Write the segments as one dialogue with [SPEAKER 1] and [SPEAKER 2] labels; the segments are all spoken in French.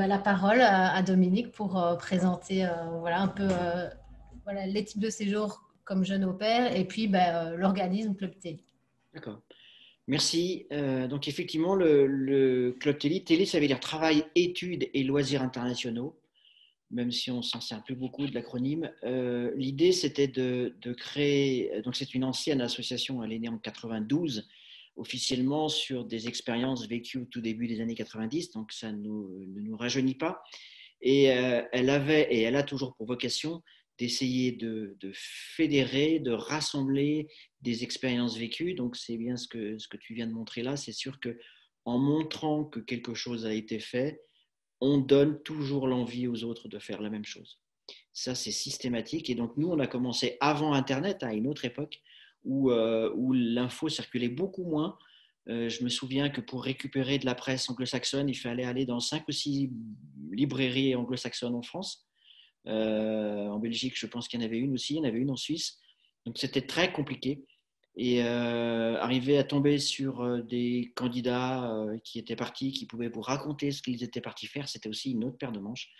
[SPEAKER 1] la parole à Dominique pour présenter voilà, un peu voilà, les types de séjours comme jeune au pair et puis l'organisme Club Télé.
[SPEAKER 2] D'accord. Merci. Donc effectivement, le Club Télé, télé, ça veut dire travail, études et loisirs internationaux, même si on s'en sert plus beaucoup de l'acronyme. L'idée, c'était de créer, donc c'est une ancienne association, elle est née en 92, officiellement sur des expériences vécues au tout début des années 90, donc ça ne nous rajeunit pas. Et elle avait, et elle a toujours pour vocation d'essayer de fédérer, de rassembler des expériences vécues. Donc, c'est bien ce que tu viens de montrer là. C'est sûr qu'en montrant que quelque chose a été fait, on donne toujours l'envie aux autres de faire la même chose. Ça, c'est systématique. Et donc, nous, on a commencé avant Internet, à une autre époque, où l'info circulait beaucoup moins. Je me souviens que pour récupérer de la presse anglo-saxonne, il fallait aller dans 5 ou 6 librairies anglo-saxonnes en France. En Belgique, je pense qu'il y en avait une aussi, il y en avait une en Suisse. Donc c'était très compliqué. Et arriver à tomber sur des candidats qui étaient partis, qui pouvaient vous raconter ce qu'ils étaient partis faire, c'était aussi une autre paire de manches.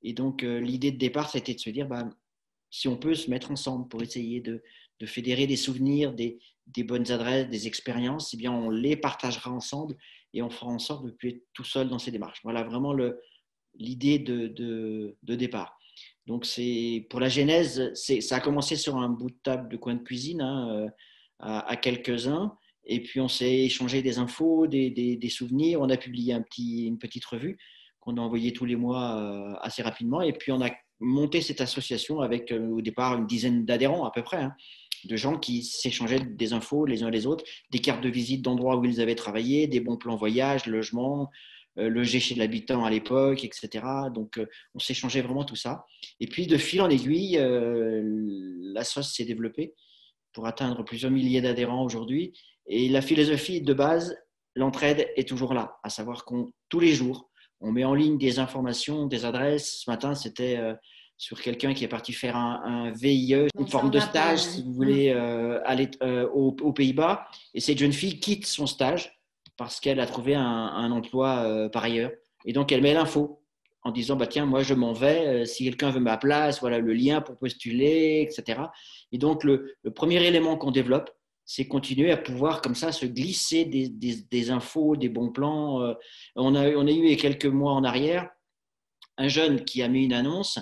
[SPEAKER 2] Et donc l'idée de départ, c'était de se dire, bah, si on peut se mettre ensemble pour essayer de fédérer des souvenirs, des bonnes adresses, des expériences, eh bien on les partagera ensemble et on fera en sorte de ne plus être tout seul dans ces démarches. Voilà vraiment l'idée de départ. Donc c'est pour la genèse, ça a commencé sur un bout de table de coin de cuisine hein, à quelques-uns, et puis on s'est échangé des infos, des souvenirs. On a publié une petite revue qu'on a envoyée tous les mois assez rapidement, et puis on a monté cette association avec au départ une dizaine d'adhérents à peu près, hein, de gens qui s'échangeaient des infos les uns les autres, des cartes de visite d'endroits où ils avaient travaillé, des bons plans voyage, logement, loger chez l'habitant à l'époque, etc. Donc, on s'échangeait vraiment tout ça. Et puis, de fil en aiguille, la sauce s'est développée pour atteindre plusieurs milliers d'adhérents aujourd'hui. Et la philosophie de base, l'entraide est toujours là, à savoir qu'on tous les jours, on met en ligne des informations, des adresses. Ce matin, c'était sur quelqu'un qui est parti faire un VIE, une
[SPEAKER 1] Donc ça
[SPEAKER 2] forme
[SPEAKER 1] en
[SPEAKER 2] de
[SPEAKER 1] a plein.
[SPEAKER 2] stage, si vous voulez, aller aux Pays-Bas. Et cette jeune fille quitte son stage parce qu'elle a trouvé un emploi par ailleurs. Et donc, elle met l'info en disant, bah, tiens, moi, je m'en vais. Si quelqu'un veut ma place, voilà le lien pour postuler, etc. Et donc, le premier élément qu'on développe, c'est continuer à pouvoir comme ça se glisser des infos, des bons plans. On a eu il y a quelques mois en arrière un jeune qui a mis une annonce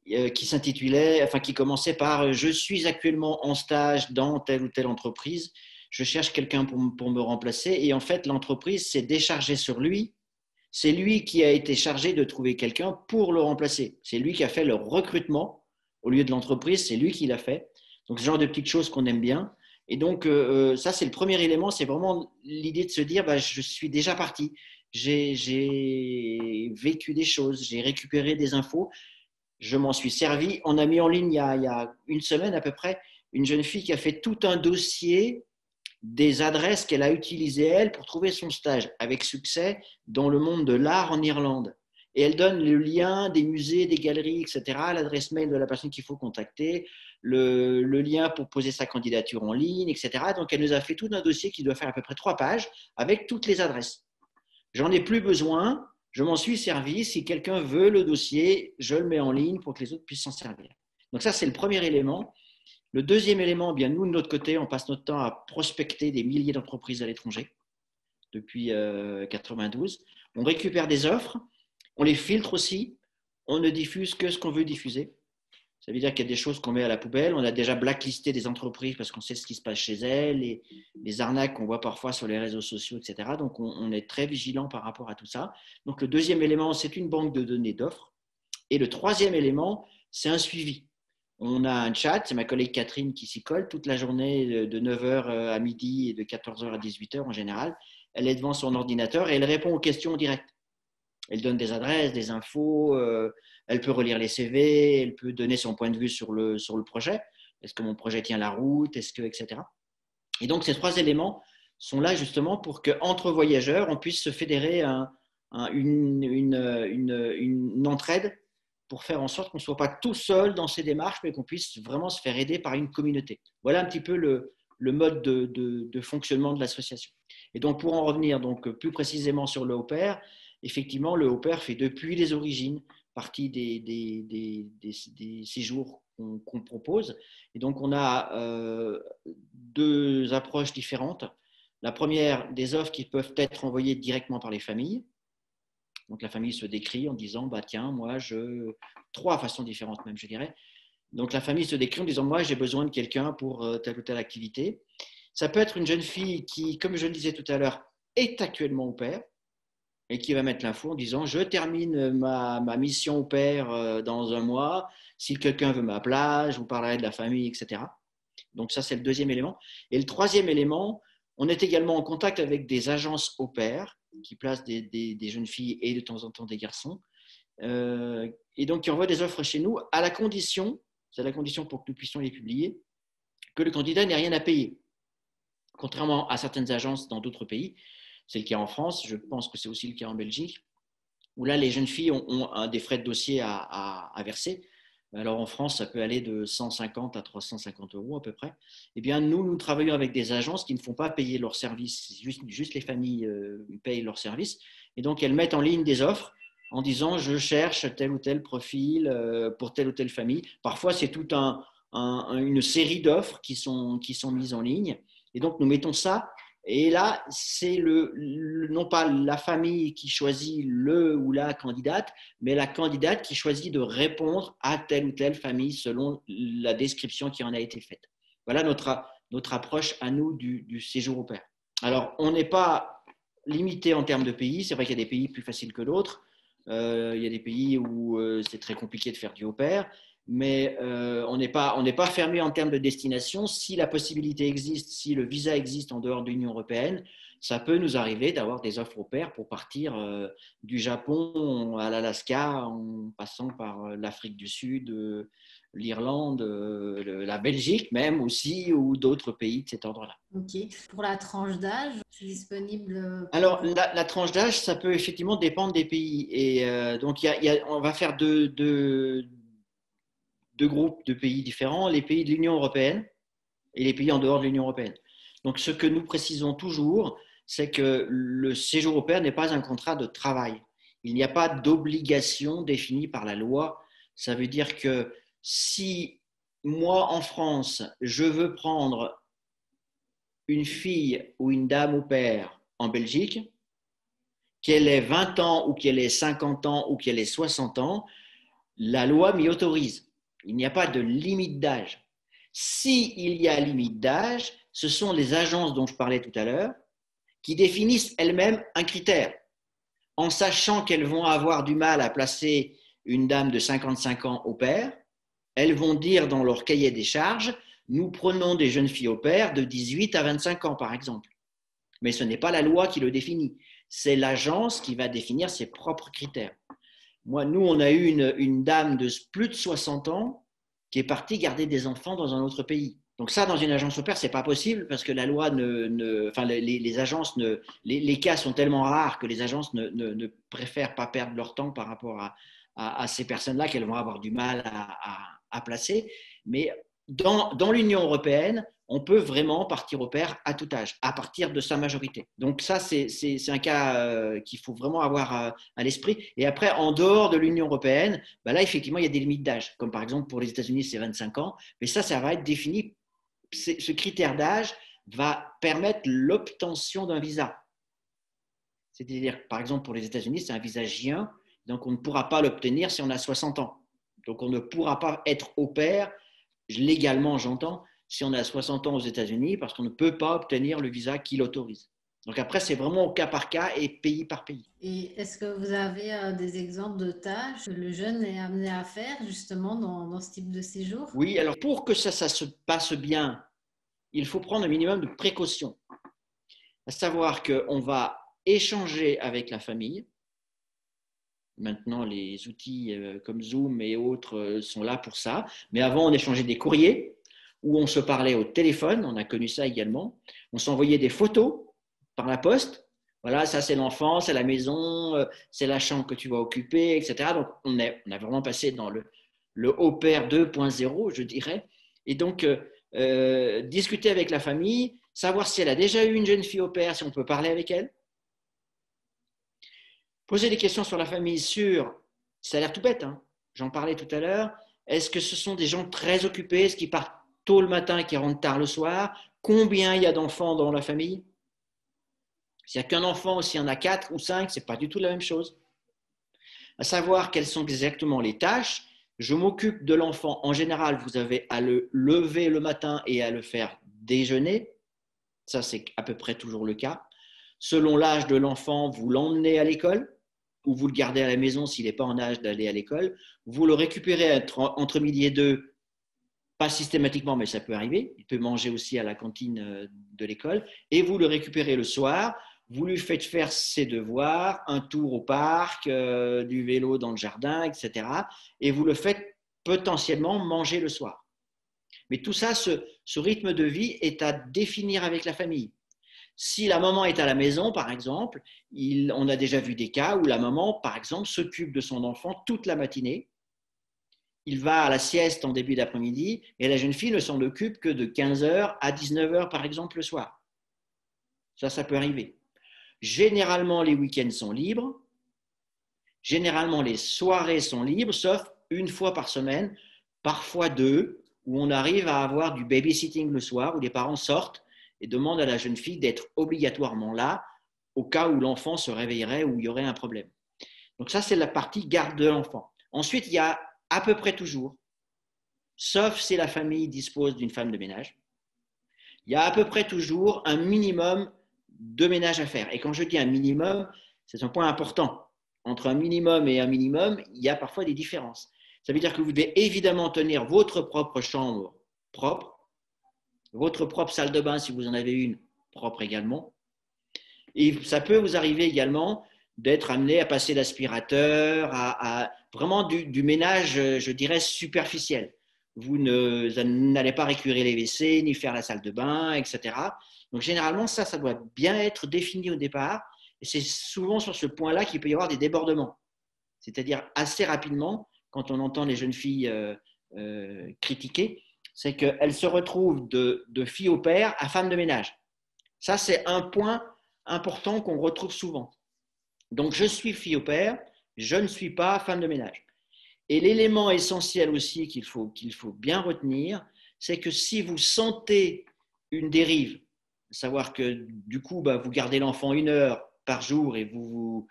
[SPEAKER 2] qui s'intitulait, enfin qui commençait par je suis actuellement en stage dans telle ou telle entreprise, je cherche quelqu'un pour me remplacer. Et en fait, l'entreprise s'est déchargée sur lui. C'est lui qui a été chargé de trouver quelqu'un pour le remplacer. C'est lui qui a fait le recrutement au lieu de l'entreprise, c'est lui qui l'a fait. Donc, ce genre de petites choses qu'on aime bien. Et donc, ça, c'est le premier élément, c'est vraiment l'idée de se dire, bah, je suis déjà parti. J'ai vécu des choses, j'ai récupéré des infos, je m'en suis servi. On a mis en ligne il y a une semaine à peu près une jeune fille qui a fait tout un dossier des adresses qu'elle a utilisées, elle, pour trouver son stage avec succès dans le monde de l'art en Irlande. Et elle donne le lien des musées, des galeries, etc., l'adresse mail de la personne qu'il faut contacter, le lien pour poser sa candidature en ligne, etc. Donc, elle nous a fait tout un dossier qui doit faire à peu près 3 pages avec toutes les adresses. J'en ai plus besoin, je m'en suis servi. Si quelqu'un veut le dossier, je le mets en ligne pour que les autres puissent s'en servir. Donc ça, c'est le premier élément. Le deuxième élément, bien nous, de notre côté, on passe notre temps à prospecter des milliers d'entreprises à l'étranger depuis 92. On récupère des offres, on les filtre aussi, on ne diffuse que ce qu'on veut diffuser. Ça veut dire qu'il y a des choses qu'on met à la poubelle. On a déjà blacklisté des entreprises parce qu'on sait ce qui se passe chez elles, les arnaques qu'on voit parfois sur les réseaux sociaux, etc. Donc, on est très vigilant par rapport à tout ça. Donc, le deuxième élément, c'est une banque de données d'offres. Et le troisième élément, c'est un suivi. On a un chat, c'est ma collègue Catherine qui s'y colle toute la journée de 9h à midi et de 14h à 18h en général. Elle est devant son ordinateur et elle répond aux questions en direct. Elle donne des adresses, des infos, elle peut relire les CV, elle peut donner son point de vue sur le projet. Est-ce que mon projet tient la route, est-ce que, etc. Et donc, ces 3 éléments sont là justement pour qu'entre voyageurs, on puisse se fédérer une entraide pour faire en sorte qu'on ne soit pas tout seul dans ces démarches, mais qu'on puisse vraiment se faire aider par une communauté. Voilà un petit peu le mode de fonctionnement de l'association. Et donc, pour en revenir donc, plus précisément sur le au pair, effectivement, le au pair fait depuis les origines partie des séjours qu'on propose. Et donc, on a deux approches différentes. La première, des offres qui peuvent être envoyées directement par les familles. Donc, la famille se décrit en disant, bah, tiens, moi, trois façons différentes même, je dirais. Donc, la famille se décrit en disant, moi, j'ai besoin de quelqu'un pour telle ou telle activité. Ça peut être une jeune fille qui, comme je le disais tout à l'heure, est actuellement au pair et qui va mettre l'info en disant, je termine ma mission au pair dans un mois. Si quelqu'un veut ma place, je vous parlerai de la famille, etc. Donc, ça, c'est le deuxième élément. Et le troisième élément, on est également en contact avec des agences au pair qui placent des jeunes filles et de temps en temps des garçons. Et donc, qui envoient des offres chez nous à la condition, c'est la condition pour que nous puissions les publier, que le candidat n'ait rien à payer. Contrairement à certaines agences dans d'autres pays, c'est le cas en France, je pense que c'est aussi le cas en Belgique, où là, les jeunes filles ont des frais de dossier à verser. Alors en France, ça peut aller de 150 à 350 euros à peu près. Eh bien, nous travaillons avec des agences qui ne font pas payer leurs services, juste les familles payent leurs services. Et donc, elles mettent en ligne des offres en disant, je cherche tel ou tel profil pour telle ou telle famille. Parfois, c'est toute une série d'offres qui sont mises en ligne. Et donc, nous mettons ça. Et là, c'est non pas la famille qui choisit le ou la candidate, mais la candidate qui choisit de répondre à telle ou telle famille selon la description qui en a été faite. Voilà notre approche à nous du séjour au pair. Alors, on n'est pas limité en termes de pays. C'est vrai qu'il y a des pays plus faciles que d'autres. Il y a des pays où c'est très compliqué de faire du au pair. Mais on n'est pas fermé en termes de destination. Si la possibilité existe, si le visa existe en dehors de l'Union européenne, ça peut nous arriver d'avoir des offres au pair pour partir du Japon à l'Alaska, en passant par l'Afrique du Sud, l'Irlande, la Belgique même aussi, ou d'autres pays de cet ordre-là.
[SPEAKER 1] Ok. Pour la tranche d'âge, c'est disponible
[SPEAKER 2] Alors, la tranche d'âge, ça peut effectivement dépendre des pays. Et donc, on va faire deux groupes de pays différents, les pays de l'Union européenne et les pays en dehors de l'Union européenne. Donc, ce que nous précisons toujours, c'est que le séjour au pair n'est pas un contrat de travail. Il n'y a pas d'obligation définie par la loi. Ça veut dire que si moi, en France, je veux prendre une fille ou une dame au pair en Belgique, qu'elle ait 20 ans ou qu'elle ait 50 ans ou qu'elle ait 60 ans, la loi m'y autorise. Il n'y a pas de limite d'âge. S'il y a limite d'âge, ce sont les agences dont je parlais tout à l'heure qui définissent elles-mêmes un critère. En sachant qu'elles vont avoir du mal à placer une dame de 55 ans au pair, elles vont dire dans leur cahier des charges, nous prenons des jeunes filles au pair de 18 à 25 ans, par exemple. Mais ce n'est pas la loi qui le définit, c'est l'agence qui va définir ses propres critères. Nous, on a eu une dame de plus de 60 ans qui est partie garder des enfants dans un autre pays. Donc ça, dans une agence au pair, ce n'est pas possible parce que la loi les agences les cas sont tellement rares que les agences ne préfèrent pas perdre leur temps par rapport à ces personnes-là qu'elles vont avoir du mal à placer. Mais dans l'Union européenne, on peut vraiment partir au pair à tout âge, à partir de sa majorité. Donc ça, c'est un cas qu'il faut vraiment avoir à l'esprit. Et après, en dehors de l'Union européenne, là, effectivement, il y a des limites d'âge. Comme par exemple, pour les États-Unis, c'est 25 ans. Mais ça va être défini. Ce critère d'âge va permettre l'obtention d'un visa. C'est-à-dire, par exemple, pour les États-Unis, c'est un visa J1. Donc, on ne pourra pas l'obtenir si on a 60 ans. Donc, on ne pourra pas être au pair, légalement, j'entends, si on a 60 ans aux États-Unis, parce qu'on ne peut pas obtenir le visa qui l'autorise. Donc après, c'est vraiment au cas par cas et pays par pays.
[SPEAKER 1] Et est-ce que vous avez des exemples de tâches que le jeune est amené à faire justement dans ce type de séjour?
[SPEAKER 2] Oui, alors pour que ça se passe bien, il faut prendre un minimum de précautions. À savoir qu'on va échanger avec la famille. Maintenant, les outils comme Zoom et autres sont là pour ça. Mais avant, on échangeait des courriers où on se parlait au téléphone. On a connu ça également. On s'envoyait des photos par la poste. Voilà, ça c'est l'enfant, c'est la maison, c'est la chambre que tu vas occuper, etc. Donc, on a vraiment passé dans le au pair 2.0, je dirais. Et donc, discuter avec la famille, savoir si elle a déjà eu une jeune fille au pair, si on peut parler avec elle. Poser des questions sur la famille, ça a l'air tout bête, hein. J'en parlais tout à l'heure. Est-ce que ce sont des gens très occupés? Est-ce qu'ils partent tôt le matin et qu'ils rentrent tard le soir? Combien il y a d'enfants dans la famille? S'il n'y a qu'un enfant ou s'il y en a 4 ou 5, ce n'est pas du tout la même chose. À savoir quelles sont exactement les tâches. Je m'occupe de l'enfant. En général, vous avez à le lever le matin et à le faire déjeuner. Ça, c'est à peu près toujours le cas. Selon l'âge de l'enfant, vous l'emmenez à l'école ou vous le gardez à la maison s'il n'est pas en âge d'aller à l'école. Vous le récupérez entre midi et deux, pas systématiquement, mais ça peut arriver. Il peut manger aussi à la cantine de l'école. Et vous le récupérez le soir. Vous lui faites faire ses devoirs, un tour au parc, du vélo dans le jardin, etc. Et vous le faites potentiellement manger le soir. Mais tout ça, ce rythme de vie est à définir avec la famille. Si la maman est à la maison, par exemple, on a déjà vu des cas où la maman, par exemple, s'occupe de son enfant toute la matinée. Il va à la sieste en début d'après-midi et la jeune fille ne s'en occupe que de 15h à 19h, par exemple, le soir. Ça peut arriver. Généralement, les week-ends sont libres. Généralement, les soirées sont libres, sauf une fois par semaine, parfois deux, où on arrive à avoir du babysitting le soir, où les parents sortent et demandent à la jeune fille d'être obligatoirement là au cas où l'enfant se réveillerait ou il y aurait un problème. Donc ça, c'est la partie garde de l'enfant. Ensuite, il y a à peu près toujours, sauf si la famille dispose d'une femme de ménage, il y a à peu près toujours un minimum de ménage à faire. Et quand je dis un minimum, c'est un point important. Entre un minimum et un minimum, il y a parfois des différences. Ça veut dire que vous devez évidemment tenir votre propre chambre propre, votre propre salle de bain si vous en avez une propre également. Et ça peut vous arriver également d'être amené à passer l'aspirateur, à vraiment du ménage, je dirais, superficiel. Vous n'allez pas récurer les WC, ni faire la salle de bain, etc. Donc généralement, ça doit bien être défini au départ. Et c'est souvent sur ce point-là qu'il peut y avoir des débordements. C'est-à-dire assez rapidement, quand on entend les jeunes filles critiquer, c'est qu'elles se retrouvent de fille au père à femme de ménage. Ça, c'est un point important qu'on retrouve souvent. Donc, je suis fille au père, je ne suis pas femme de ménage. Et l'élément essentiel aussi qu'il faut bien retenir, c'est que si vous sentez une dérive, à savoir que du coup, vous gardez l'enfant 1 heure par jour et vous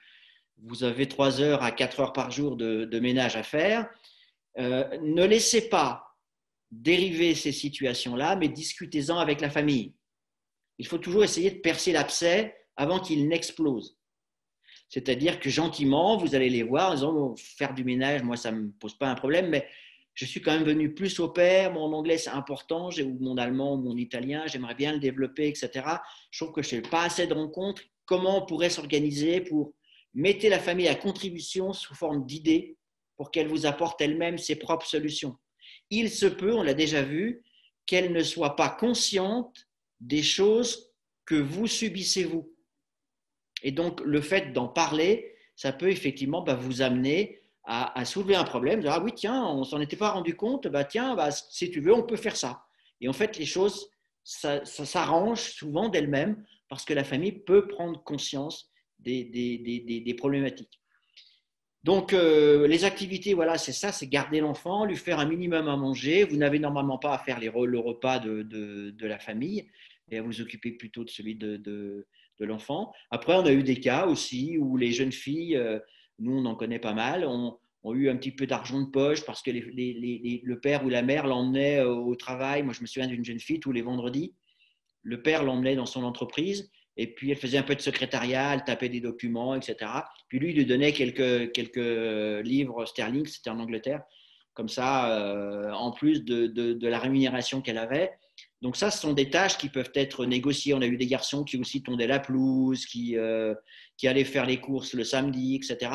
[SPEAKER 2] avez 3 heures à 4 heures par jour de ménage à faire, ne laissez pas dériver ces situations-là, mais discutez-en avec la famille. Il faut toujours essayer de percer l'abcès avant qu'il n'explose. C'est-à-dire que gentiment, vous allez les voir en disant bon, faire du ménage, moi, ça ne me pose pas un problème, mais je suis quand même venu plus au pair, mon anglais, c'est important, ou mon allemand, ou mon italien, j'aimerais bien le développer, etc. Je trouve que je ne fais pas assez de rencontres. Comment on pourrait s'organiser pour mettre la famille à contribution sous forme d'idées pour qu'elle vous apporte elle-même ses propres solutions. Il se peut, on l'a déjà vu, qu'elle ne soit pas consciente des choses que vous subissez vous. Et donc, le fait d'en parler, ça peut effectivement vous amener à soulever un problème. Ah oui, tiens, on ne s'en était pas rendu compte. Tiens, si tu veux, on peut faire ça. Et en fait, les choses, ça s'arrange souvent d'elles-mêmes parce que la famille peut prendre conscience des problématiques. Donc, les activités, voilà, c'est ça, c'est garder l'enfant, lui faire un minimum à manger. Vous n'avez normalement pas à faire le repas de la famille et à vous occuper plutôt de celui de l'enfant. Après, on a eu des cas aussi où les jeunes filles, nous on en connaît pas mal, ont eu un petit peu d'argent de poche parce que le père ou la mère l'emmenait au travail. Moi, je me souviens d'une jeune fille tous les vendredis. Le père l'emmenait dans son entreprise et puis elle faisait un peu de secrétariat, elle tapait des documents, etc. Puis lui, il lui donnait quelques livres sterling, c'était en Angleterre, comme ça, en plus de la rémunération qu'elle avait. Donc ça, ce sont des tâches qui peuvent être négociées. On a eu des garçons qui aussi tondaient la pelouse, qui allaient faire les courses le samedi, etc.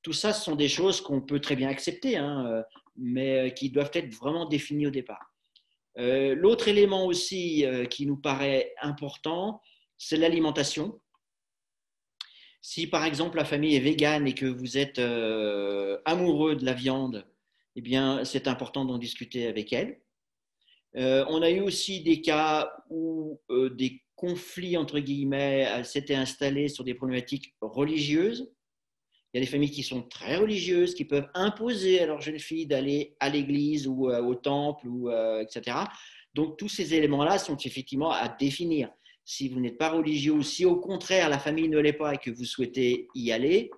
[SPEAKER 2] Tout ça, ce sont des choses qu'on peut très bien accepter, hein, mais qui doivent être vraiment définies au départ. L'autre élément aussi qui nous paraît important, c'est l'alimentation. Si par exemple la famille est végane et que vous êtes amoureux de la viande, eh bien c'est important d'en discuter avec elle. On a eu aussi des cas où des conflits, entre guillemets, s'étaient installés sur des problématiques religieuses. Il y a des familles qui sont très religieuses, qui peuvent imposer à leur jeune fille d'aller à l'église ou au temple, etc. Donc, tous ces éléments-là sont effectivement à définir. Si vous n'êtes pas religieux ou si au contraire la famille ne l'est pas et que vous souhaitez y aller,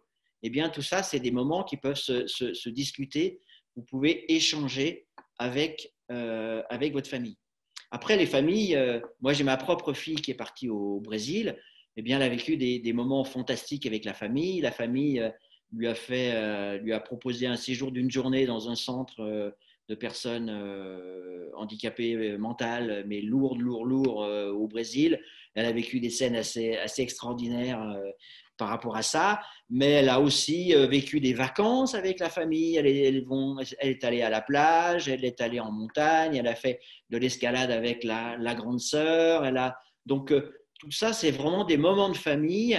[SPEAKER 2] eh bien, tout ça, c'est des moments qui peuvent se discuter. Vous pouvez échanger avec votre famille. Après, les familles, moi j'ai ma propre fille qui est partie au Brésil, eh bien, elle a vécu des moments fantastiques avec la famille. La famille lui a proposé un séjour d'une journée dans un centre de personnes handicapées mentales, mais lourdes au Brésil. Elle a vécu des scènes assez extraordinaires par rapport à ça, mais elle a aussi vécu des vacances avec la famille. Elle est allée à la plage, elle est allée en montagne, elle a fait de l'escalade avec la grande sœur. Donc, tout ça, c'est vraiment des moments de famille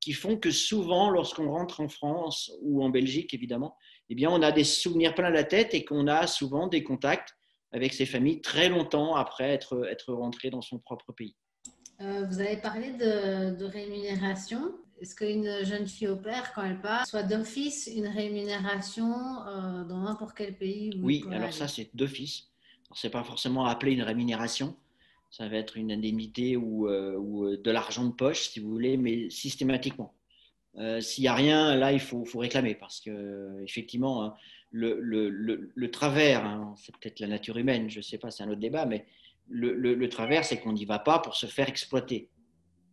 [SPEAKER 2] qui font que souvent, lorsqu'on rentre en France ou en Belgique, évidemment, eh bien, on a des souvenirs plein la tête et qu'on a souvent des contacts avec ces familles très longtemps après être rentré dans son propre pays.
[SPEAKER 1] Vous avez parlé de rémunération. Est-ce qu'une jeune fille au pair, quand elle part, soit d'office une rémunération dans n'importe quel pays où il
[SPEAKER 2] Oui,
[SPEAKER 1] pourrait
[SPEAKER 2] alors ça,
[SPEAKER 1] aller?
[SPEAKER 2] c'est d'office. Ce n'est pas forcément appelé une rémunération. Ça va être une indemnité ou de l'argent de poche, si vous voulez, mais systématiquement. S'il n'y a rien, là, il faut réclamer parce que effectivement, hein, le travers, hein, c'est peut-être la nature humaine, je ne sais pas, c'est un autre débat, mais le travers, c'est qu'on n'y va pas pour se faire exploiter.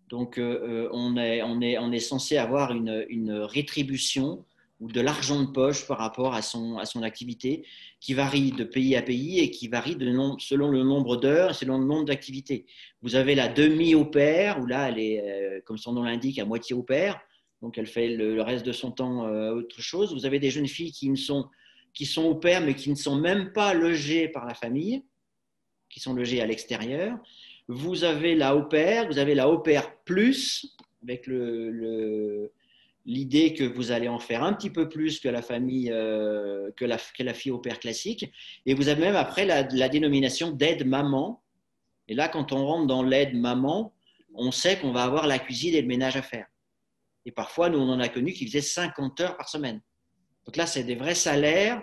[SPEAKER 2] Donc, on est censé avoir une rétribution ou de l'argent de poche par rapport à son activité qui varie de pays à pays et qui varie selon le nombre d'heures et selon le nombre d'activités. Vous avez la demi-au pair, où là, elle est, comme son nom l'indique, à moitié au pair. Donc, elle fait le reste de son temps autre chose. Vous avez des jeunes filles qui sont au pair, mais qui ne sont même pas logées par la famille, qui sont logées à l'extérieur. Vous avez la au pair, vous avez la au pair plus, avec l'idée que vous allez en faire un petit peu plus que la famille, que la fille au pair classique. Et vous avez même après la dénomination d'aide maman. Et là, quand on rentre dans l'aide maman, on sait qu'on va avoir la cuisine et le ménage à faire. Et parfois, nous, on en a connu qui faisaient 50 heures par semaine. Donc là, c'est des vrais salaires.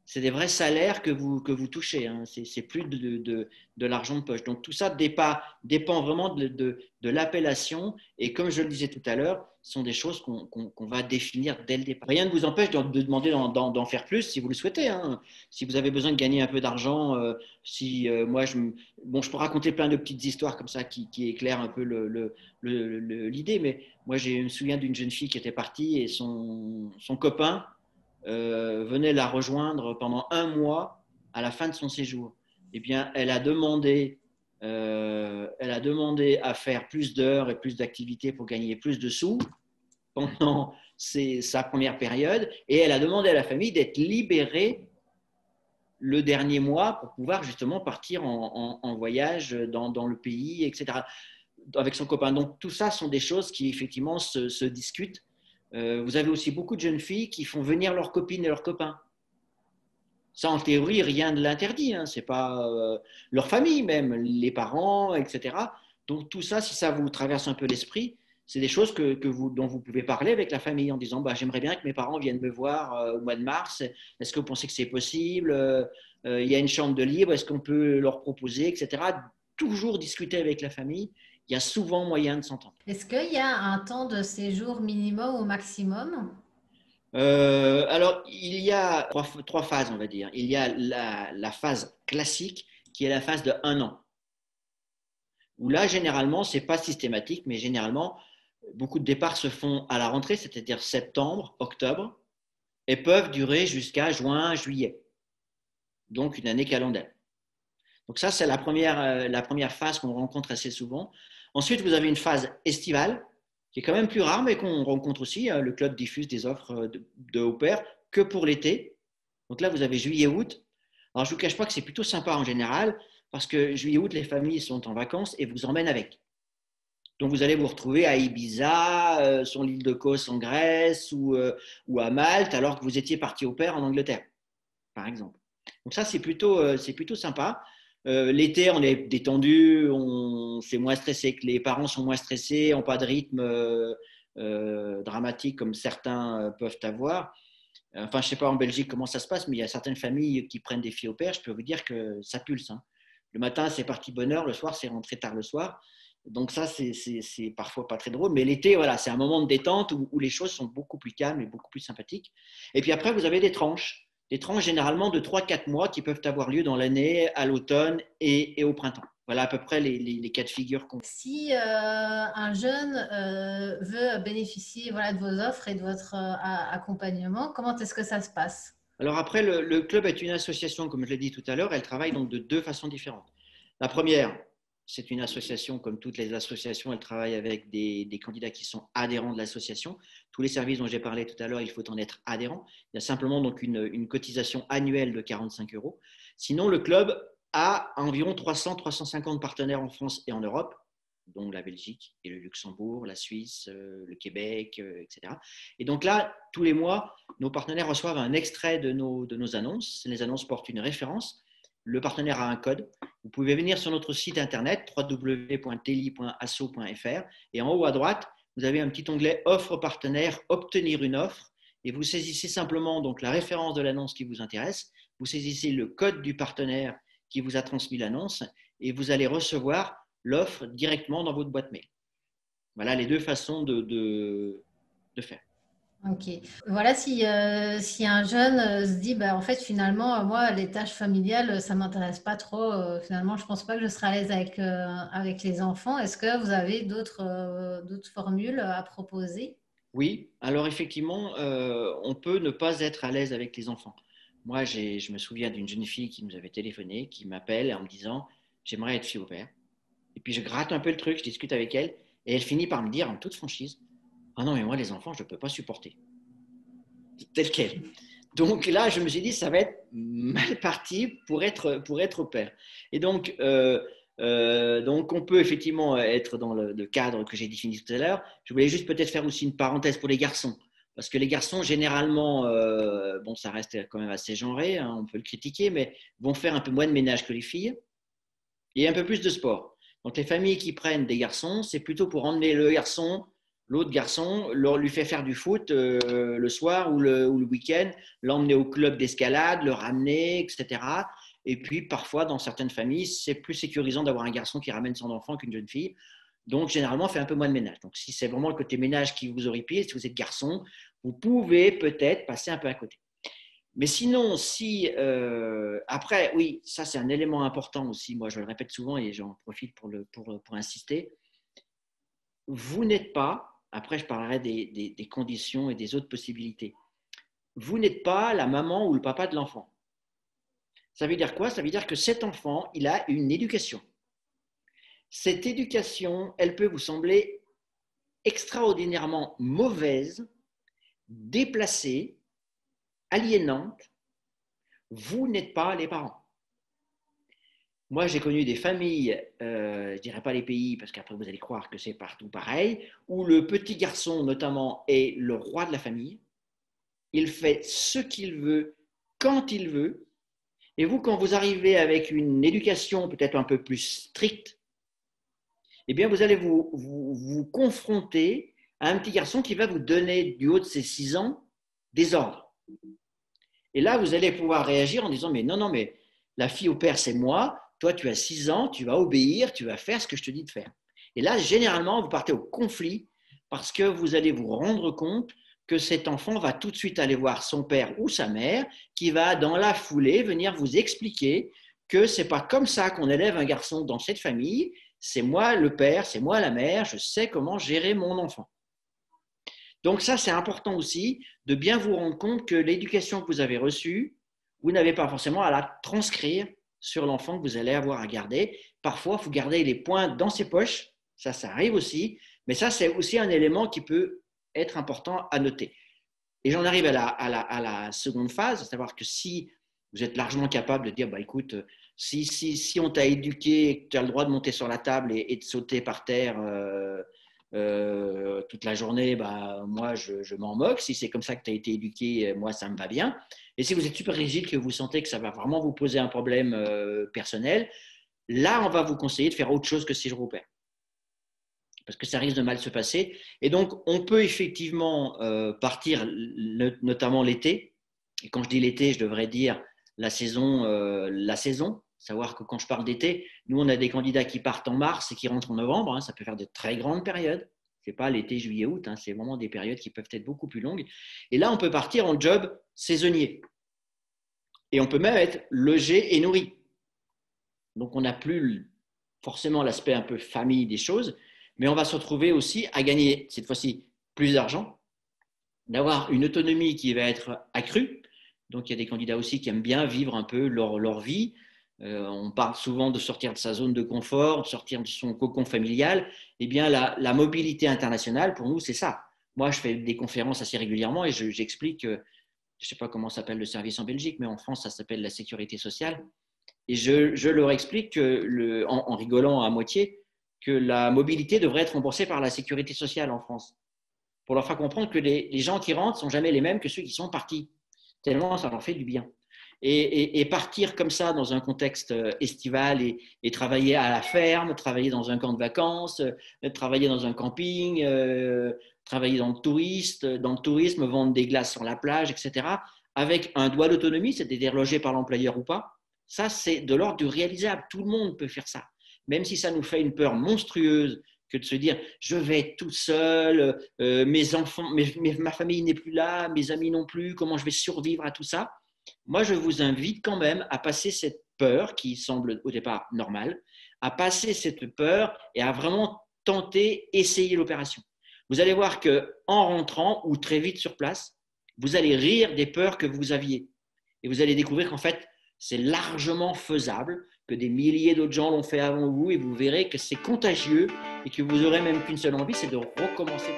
[SPEAKER 2] C'est des vrais salaires que vous touchez. Hein. C'est plus de l'argent de poche. Donc tout ça dépend vraiment de l'appellation. Et comme je le disais tout à l'heure, ce sont des choses qu'on va définir dès le départ. Rien ne vous empêche de demander d'en faire plus si vous le souhaitez. Hein. Si vous avez besoin de gagner un peu d'argent, moi, je peux raconter plein de petites histoires comme ça qui éclairent un peu l'idée. Mais moi, je me souviens d'une jeune fille qui était partie et son copain venait la rejoindre pendant un mois à la fin de son séjour. Eh bien, elle a demandé à faire plus d'heures et plus d'activités pour gagner plus de sous pendant sa première période et elle a demandé à la famille d'être libérée le dernier mois pour pouvoir justement partir en voyage dans le pays, etc., avec son copain. Donc, tout ça sont des choses qui effectivement se discutent. Vous avez aussi beaucoup de jeunes filles qui font venir leurs copines et leurs copains. Ça, en théorie, rien ne l'interdit. Hein. Ce n'est pas leur famille même, les parents, etc. Donc tout ça, si ça vous traverse un peu l'esprit, c'est des choses dont vous pouvez parler avec la famille en disant bah, j'aimerais bien que mes parents viennent me voir au mois de mars. Est-ce que vous pensez que c'est possible il y a une chambre de libre, est-ce qu'on peut leur proposer, etc. Toujours discuter avec la famille. Il y a souvent moyen de s'entendre.
[SPEAKER 1] Est-ce qu'il y a un temps de séjour minimum ou maximum?
[SPEAKER 2] Alors, il y a trois phases, on va dire. Il y a la phase classique, qui est la phase de 1 an, où là, généralement, ce n'est pas systématique, mais généralement, beaucoup de départs se font à la rentrée, c'est-à-dire septembre, octobre, et peuvent durer jusqu'à juin, juillet, donc une année calendaire. Donc ça, c'est la première phase qu'on rencontre assez souvent. Ensuite, vous avez une phase estivale, qui est quand même plus rare, mais qu'on rencontre aussi. Le club diffuse des offres de au pair que pour l'été. Donc là, vous avez juillet-août. Alors, je ne vous cache pas que c'est plutôt sympa en général, parce que juillet-août, les familles sont en vacances et vous emmènent avec. Donc, vous allez vous retrouver à Ibiza, sur l'île de Kos en Grèce ou à Malte, alors que vous étiez parti au pair en Angleterre, par exemple. Donc ça, c'est plutôt sympa. L'été, on est détendu, c'est moins stressé, que les parents sont moins stressés, n'ont pas de rythme dramatique comme certains peuvent avoir. Enfin, je ne sais pas en Belgique comment ça se passe, mais il y a certaines familles qui prennent des filles au père. Je peux vous dire que ça pulse, hein. Le matin, c'est parti bonne heure. Le soir, c'est rentré tard le soir. Donc ça, c'est parfois pas très drôle. Mais l'été, voilà, c'est un moment de détente où les choses sont beaucoup plus calmes et beaucoup plus sympathiques. Et puis après, vous avez des tranches. Des tranches généralement de 3-4 mois qui peuvent avoir lieu dans l'année, à l'automne et au printemps. Voilà à peu près les cas de figure qu'on...
[SPEAKER 1] Si un jeune veut bénéficier voilà, de vos offres et de votre accompagnement, comment est-ce que ça se passe?
[SPEAKER 2] Alors après, le club est une association, comme je l'ai dit tout à l'heure, elle travaille donc de deux façons différentes. La première, c'est une association, comme toutes les associations, elle travaille avec des candidats qui sont adhérents de l'association. Tous les services dont j'ai parlé tout à l'heure, il faut en être adhérent. Il y a simplement donc une cotisation annuelle de 45 euros. Sinon, le club a environ 300-350 partenaires en France et en Europe, dont la Belgique et le Luxembourg, la Suisse, le Québec, etc. Et donc là, tous les mois, nos partenaires reçoivent un extrait de nos annonces. Les annonces portent une référence. Le partenaire a un code. Vous pouvez venir sur notre site internet www.teli.asso.fr et en haut à droite, vous avez un petit onglet Offre partenaire, obtenir une offre et vous saisissez simplement donc la référence de l'annonce qui vous intéresse. Vous saisissez le code du partenaire qui vous a transmis l'annonce et vous allez recevoir l'offre directement dans votre boîte mail. Voilà les deux façons de faire.
[SPEAKER 1] Ok. Voilà, si un jeune se dit, bah, en fait, finalement, moi, les tâches familiales, ça m'intéresse pas trop. Finalement, je pense pas que je serai à l'aise avec les enfants. Est-ce que vous avez d'autres formules à proposer?
[SPEAKER 2] Oui, alors effectivement, on peut ne pas être à l'aise avec les enfants. Moi, je me souviens d'une jeune fille qui nous avait téléphoné, qui m'appelle en me disant, j'aimerais être fille au père. Et puis je gratte un peu le truc, je discute avec elle, et elle finit par me dire en toute franchise, ah non, mais moi, les enfants, je ne peux pas supporter. Tel quel. Donc là, je me suis dit, ça va être mal parti pour être père. Et donc, on peut effectivement être dans le cadre que j'ai défini tout à l'heure. Je voulais juste peut-être faire aussi une parenthèse pour les garçons. Parce que les garçons, généralement, bon, ça reste quand même assez genré, hein, on peut le critiquer, mais vont faire un peu moins de ménage que les filles et un peu plus de sport. Donc, les familles qui prennent des garçons, c'est plutôt pour emmener l'autre garçon, lui fait faire du foot le soir ou le week-end, l'emmener au club d'escalade, le ramener, etc. Et puis, parfois, dans certaines familles, c'est plus sécurisant d'avoir un garçon qui ramène son enfant qu'une jeune fille. Donc, généralement, on fait un peu moins de ménage. Donc, si c'est vraiment le côté ménage qui vous horripile, si vous êtes garçon, vous pouvez peut-être passer un peu à côté. Mais sinon, si après, oui, ça c'est un élément important aussi, moi je le répète souvent et j'en profite pour insister, vous n'êtes pas, après je parlerai des conditions et des autres possibilités, vous n'êtes pas la maman ou le papa de l'enfant. Ça veut dire quoi? Ça veut dire que cet enfant, il a une éducation. Cette éducation, elle peut vous sembler extraordinairement mauvaise, déplacée, aliénante. Vous n'êtes pas les parents. Moi, j'ai connu des familles, je ne dirais pas les pays, parce qu'après vous allez croire que c'est partout pareil, où le petit garçon, notamment, est le roi de la famille. Il fait ce qu'il veut, quand il veut. Et vous, quand vous arrivez avec une éducation peut-être un peu plus stricte, eh bien, vous allez vous confronter à un petit garçon qui va vous donner, du haut de ses 6 ans, des ordres. Et là, vous allez pouvoir réagir en disant, mais non, mais la fille au père, c'est moi. Toi, tu as 6 ans, tu vas obéir, tu vas faire ce que je te dis de faire. Et là, généralement, vous partez au conflit parce que vous allez vous rendre compte que cet enfant va tout de suite aller voir son père ou sa mère qui va, dans la foulée, venir vous expliquer que ce n'est pas comme ça qu'on élève un garçon dans cette famille. C'est moi le père, c'est moi la mère, je sais comment gérer mon enfant. Donc ça, c'est important aussi de bien vous rendre compte que l'éducation que vous avez reçue, vous n'avez pas forcément à la transcrire sur l'enfant que vous allez avoir à garder. Parfois, il faut garder les points dans ses poches, ça arrive aussi, mais ça, c'est aussi un élément qui peut être important à noter. Et j'en arrive à la seconde phase, à savoir que si vous êtes largement capable de dire, bah, écoute, si on t'a éduqué et que tu as le droit de monter sur la table et de sauter par terre toute la journée, bah, moi, je m'en moque. Si c'est comme ça que tu as été éduqué, moi, ça me va bien. Et si vous êtes super rigide, que vous sentez que ça va vraiment vous poser un problème personnel, là, on va vous conseiller de faire autre chose que séjour au père. parce que ça risque de mal se passer. Et donc, on peut effectivement partir, notamment l'été. Et quand je dis l'été, je devrais dire la saison. Savoir que quand je parle d'été, nous, on a des candidats qui partent en mars et qui rentrent en novembre. Hein, ça peut faire de très grandes périodes. Ce n'est pas l'été, juillet, août. Hein, c'est vraiment des périodes qui peuvent être beaucoup plus longues. Et là, on peut partir en job saisonnier. Et on peut même être logé et nourri. Donc, on n'a plus forcément l'aspect un peu famille des choses, mais on va se retrouver aussi à gagner, cette fois-ci, plus d'argent, d'avoir une autonomie qui va être accrue. Donc, il y a des candidats aussi qui aiment bien vivre un peu leur vie. On parle souvent de sortir de sa zone de confort, de sortir de son cocon familial. Eh bien, la mobilité internationale, pour nous, c'est ça. Moi, je fais des conférences assez régulièrement et j'explique, je ne sais pas comment s'appelle le service en Belgique, mais en France, ça s'appelle la sécurité sociale. Et je leur explique en rigolant à moitié que la mobilité devrait être remboursée par la sécurité sociale en France. Pour leur faire comprendre que les gens qui rentrent ne sont jamais les mêmes que ceux qui sont partis. Tellement ça leur fait du bien. Et partir comme ça dans un contexte estival et travailler à la ferme, travailler dans un camp de vacances, travailler dans un camping, travailler dans le tourisme, vendre des glaces sur la plage, etc., avec un droit d'autonomie, c'est-à-dire logé par l'employeur ou pas, ça, c'est de l'ordre du réalisable. Tout le monde peut faire ça. Même si ça nous fait une peur monstrueuse que de se dire je vais être tout seul, mes enfants, ma famille n'est plus là, mes amis non plus, comment je vais survivre à tout ça. Moi, je vous invite quand même à passer cette peur qui semble au départ normale, à passer cette peur et à vraiment tenter, essayer l'opération. Vous allez voir qu'en rentrant ou très vite sur place, vous allez rire des peurs que vous aviez. Et vous allez découvrir qu'en fait, c'est largement faisable, que des milliers d'autres gens l'ont fait avant vous et vous verrez que c'est contagieux et que vous n'aurez même qu'une seule envie, c'est de recommencer.